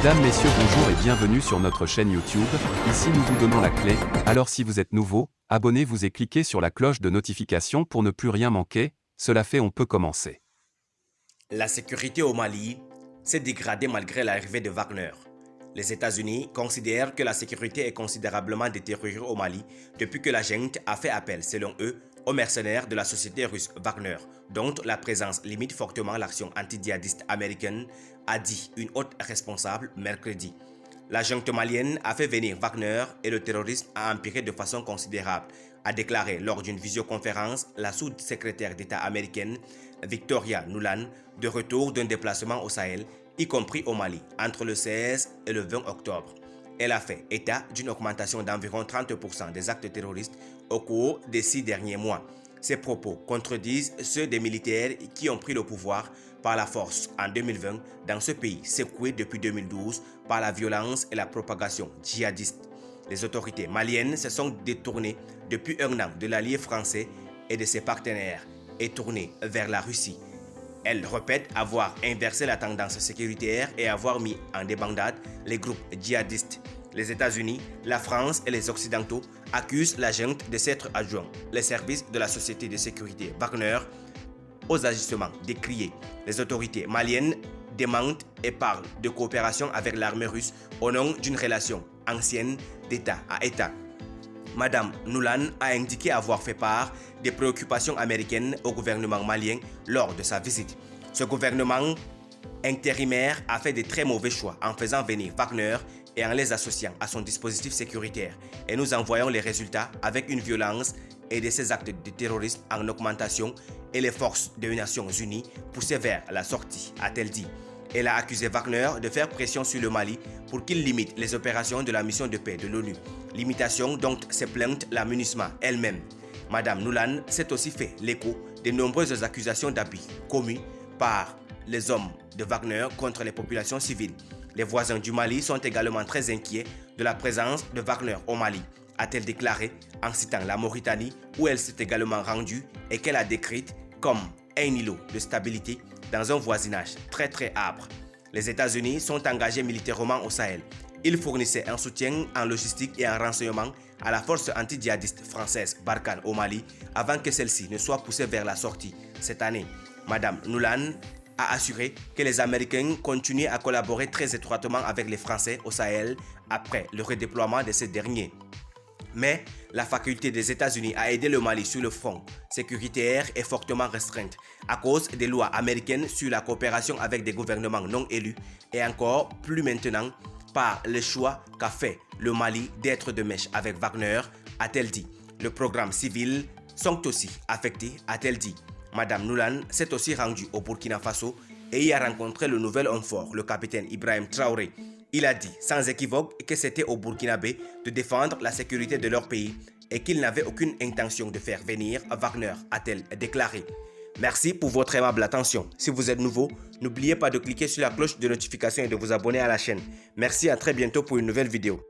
Mesdames, Messieurs, bonjour et bienvenue sur notre chaîne YouTube. Ici nous vous donnons la clé, alors si vous êtes nouveau, abonnez-vous et cliquez sur la cloche de notification pour ne plus rien manquer. Cela fait, on peut commencer. La sécurité au Mali s'est dégradée malgré l'arrivée de Wagner. Les États-Unis considèrent que la sécurité est considérablement détériorée au Mali depuis que la junte a fait appel, selon eux, aux mercenaires de la société russe Wagner, dont la présence limite fortement l'action anti-djihadiste américaine, a dit une haute responsable mercredi. La junte malienne a fait venir Wagner et le terrorisme a empiré de façon considérable, a déclaré lors d'une visioconférence la sous-secrétaire d'État américaine Victoria Nuland, de retour d'un déplacement au Sahel, y compris au Mali, entre le 16 et le 20 octobre. Elle a fait état d'une augmentation d'environ 30% des actes terroristes au cours des 6 derniers mois. Ces propos contredisent ceux des militaires qui ont pris le pouvoir par la force en 2020 dans ce pays secoué depuis 2012 par la violence et la propagation djihadiste. Les autorités maliennes se sont détournées depuis un an de l'allié français et de ses partenaires et tournées vers la Russie. Elles répètent avoir inversé la tendance sécuritaire et avoir mis en débandade les groupes djihadistes. Les États-Unis, la France et les Occidentaux accusent la junte de s'être adjoint les services de la société de sécurité Wagner aux agissements décriés. Les autorités maliennes démentent et parlent de coopération avec l'armée russe au nom d'une relation ancienne d'État à État. Madame Nuland a indiqué avoir fait part des préoccupations américaines au gouvernement malien lors de sa visite. Ce gouvernement intérimaire a fait de très mauvais choix en faisant venir Wagner et en les associant à son dispositif sécuritaire. Et nous en voyons les résultats avec une violence et de ces actes de terrorisme en augmentation et les forces des Nations Unies poussées vers la sortie, a-t-elle dit. Elle a accusé Wagner de faire pression sur le Mali pour qu'il limite les opérations de la mission de paix de l'ONU, limitation dont s'est plainte la MINUSMA elle-même. Madame Nuland s'est aussi fait l'écho de nombreuses accusations d'abus commis par les hommes de Wagner contre les populations civiles. Les voisins du Mali sont également très inquiets de la présence de Wagner au Mali, a-t-elle déclaré en citant la Mauritanie où elle s'est également rendue et qu'elle a décrite comme un îlot de stabilité dans un voisinage très âpre. Les États-Unis sont engagés militairement au Sahel. Ils fournissaient un soutien en logistique et en renseignement à la force anti-djihadiste française Barkhane au Mali avant que celle-ci ne soit poussée vers la sortie cette année. Madame Nuland a assuré que les Américains continuent à collaborer très étroitement avec les Français au Sahel après le redéploiement de ces derniers. Mais la faculté des États-Unis à aider le Mali sur le front sécuritaire est fortement restreinte à cause des lois américaines sur la coopération avec des gouvernements non élus et encore plus maintenant par le choix qu'a fait le Mali d'être de mèche avec Wagner, a-t-elle dit. Le programme civil sont aussi affectés, a-t-elle dit. Madame Nuland s'est aussi rendue au Burkina Faso et y a rencontré le nouvel homme fort, le capitaine Ibrahim Traoré. Il a dit sans équivoque que c'était aux Burkinabés de défendre la sécurité de leur pays et qu'il n'avait aucune intention de faire venir Wagner, a-t-elle déclaré. Merci pour votre aimable attention. Si vous êtes nouveau, n'oubliez pas de cliquer sur la cloche de notification et de vous abonner à la chaîne. Merci, à très bientôt pour une nouvelle vidéo.